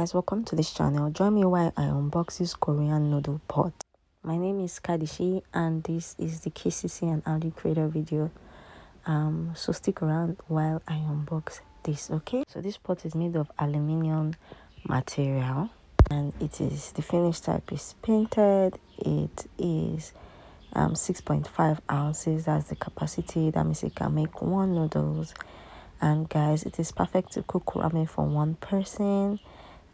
guys, welcome to this channel. Join me while I unbox this Korean noodle pot. My name is Kadi and this is the KCC and Audi creator video. So stick around while I unbox this, okay? So this pot is made of aluminium material and the finished type is painted. It is 6.5 ounces. That's the capacity. That means it can make 1 noodles. And guys, it is perfect to cook ramen for 1 person,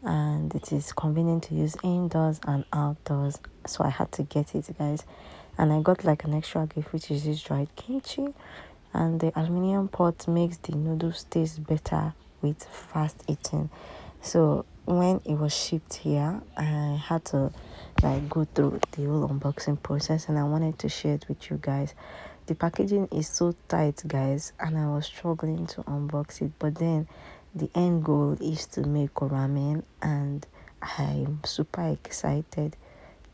and it is convenient to use indoors and outdoors. So I had to get it, guys. And I got like an extra gift, which is this dried kimchi. And the aluminium pot makes the noodles taste better with fast eating. So when it was shipped here, I had to like go through the whole unboxing process, and I wanted to share it with you guys. The packaging is so tight, guys, and I was struggling to unbox it, but then the end goal is to make ramen, and I'm super excited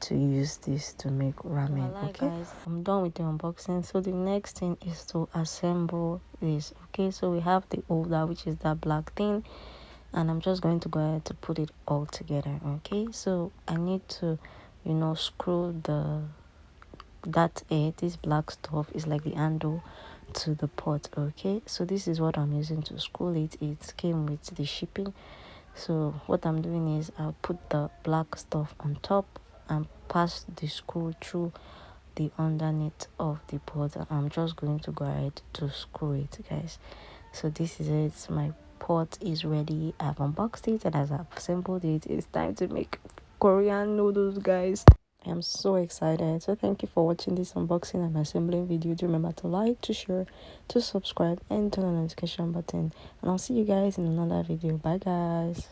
to use this to make ramen. Okay guys, I'm done with the unboxing. So the next thing is to assemble this. Okay, so we have the holder, which is that black thing, and I'm just going to go ahead to put it all together. Okay, so I need to screw this black stuff is like the handle to the pot. Okay, so this is what I'm using to screw it. It came with the shipping. So what I'm doing is I'll put the black stuff on top and pass the screw through the underneath of the pot. I'm just going to go ahead to screw it, guys. So this is it. My pot is ready. I've unboxed it, and as I've assembled it, it's time to make Korean noodles, guys. I am so excited. So thank you for watching this unboxing and assembling video. Do remember to like, to share, to subscribe, and turn on the notification button. And I'll see you guys in another video. Bye, guys.